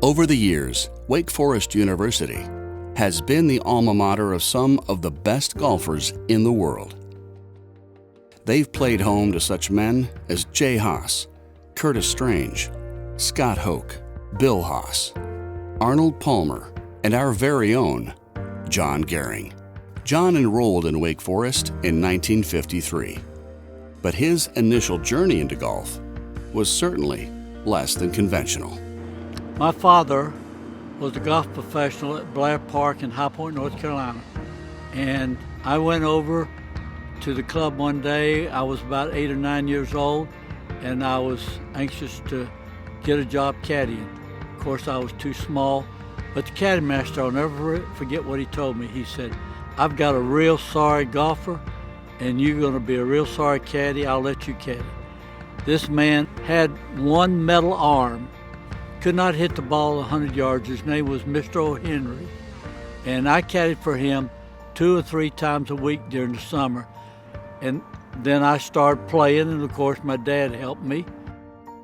Over the years, Wake Forest University has been the alma mater of some of the best golfers in the world. They've played home to such men as Jay Haas, Curtis Strange, Scott Hoke, Bill Haas, Arnold Palmer, and our very own John Gerring. John enrolled in Wake Forest in 1953, but his initial journey into golf was certainly less than conventional. My father was a golf professional at Blair Park in High Point, North Carolina. And I went over to the club one day. I was about 8 or 9 years old, and I was anxious to get a job caddying. Of course, I was too small, but the caddy master, I'll never forget what he told me. He said, "I've got a real sorry golfer, and you're gonna be a real sorry caddy. I'll let you caddy." This man had one metal arm, could not hit the ball 100 yards. His name was Mr. O'Henry, and I caddied for him 2 or 3 times a week during the summer. And then I started playing, and of course my dad helped me.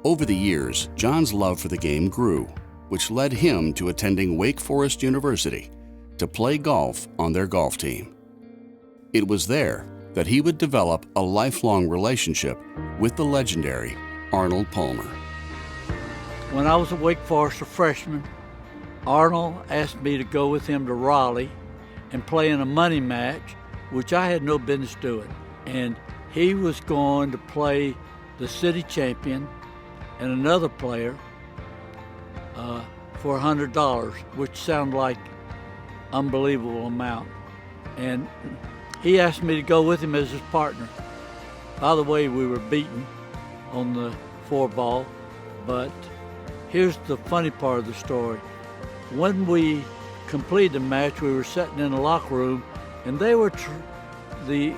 Over the years, John's love for the game grew, which led him to attending Wake Forest University to play golf on their golf team. It was there that he would develop a lifelong relationship with the legendary Arnold Palmer. When I was at Wake Forest, a freshman, Arnold asked me to go with him to Raleigh and play in a money match, which I had no business doing. And he was going to play the city champion and another player for $100, which sounded like unbelievable amount. And he asked me to go with him as his partner. By the way, we were beaten on the 4-ball, but here's the funny part of the story. When we completed the match, we were sitting in the locker room, and they were the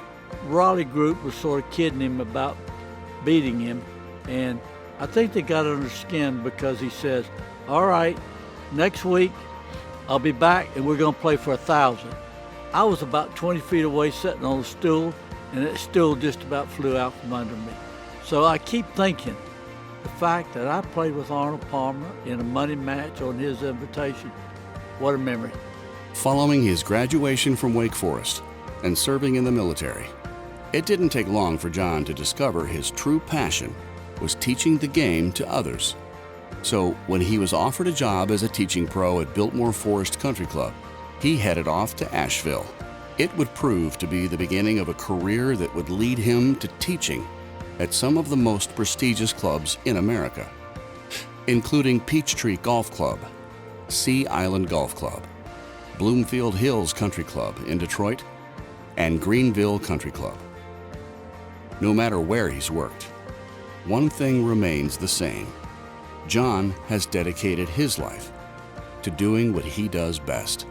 Raleigh group was sort of kidding him about beating him, and I think they got under his skin because he says, "All right, next week I'll be back and we're going to play for 1,000." I was about 20 feet away sitting on a stool, and that stool just about flew out from under me. So I keep thinking, the fact that I played with Arnold Palmer in a money match on his invitation, what a memory. Following his graduation from Wake Forest and serving in the military, it didn't take long for John to discover his true passion was teaching the game to others. So when he was offered a job as a teaching pro at Biltmore Forest Country Club, he headed off to Asheville. It would prove to be the beginning of a career that would lead him to teaching at some of the most prestigious clubs in America, including Peachtree Golf Club, Sea Island Golf Club, Bloomfield Hills Country Club in Detroit, and Greenville Country Club. No matter where he's worked, one thing remains the same. John has dedicated his life to doing what he does best,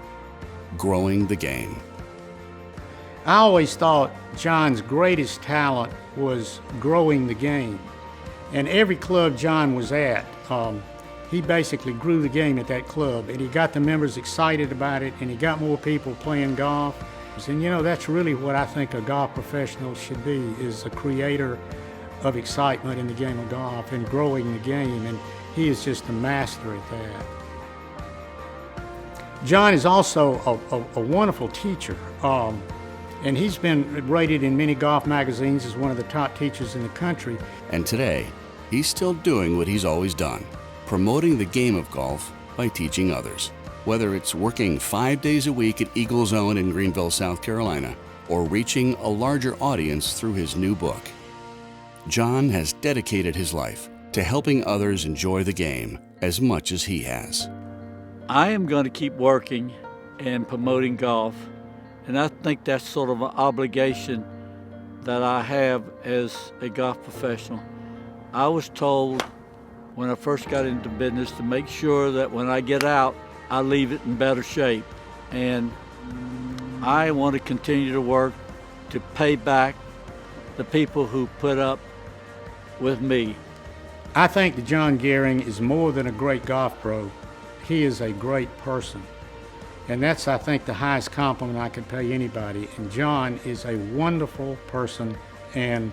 growing the game. I always thought John's greatest talent was growing the game. And every club John was at, he basically grew the game at that club, and he got the members excited about it, and he got more people playing golf. And you know, that's really what I think a golf professional should be, is a creator of excitement in the game of golf and growing the game, and he is just a master at that. John is also a wonderful teacher, and he's been rated in many golf magazines as one of the top teachers in the country. And today, he's still doing what he's always done, promoting the game of golf by teaching others. Whether it's working 5 days a week at Eagle Zone in Greenville, South Carolina, or reaching a larger audience through his new book, John has dedicated his life to helping others enjoy the game as much as he has. I am going to keep working and promoting golf, and I think that's sort of an obligation that I have as a golf professional. I was told when I first got into business to make sure that when I get out, I leave it in better shape. And I want to continue to work to pay back the people who put up with me. I think that John Gerring is more than a great golf pro. He is a great person. And that's, I think, the highest compliment I could pay anybody. And John is a wonderful person, and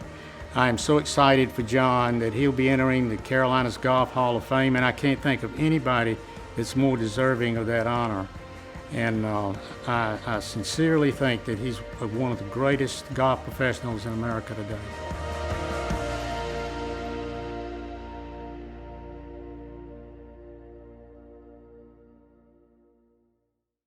I am so excited for John that he'll be entering the Carolinas Golf Hall of Fame, and I can't think of anybody that's more deserving of that honor. And I sincerely think that he's one of the greatest golf professionals in America today.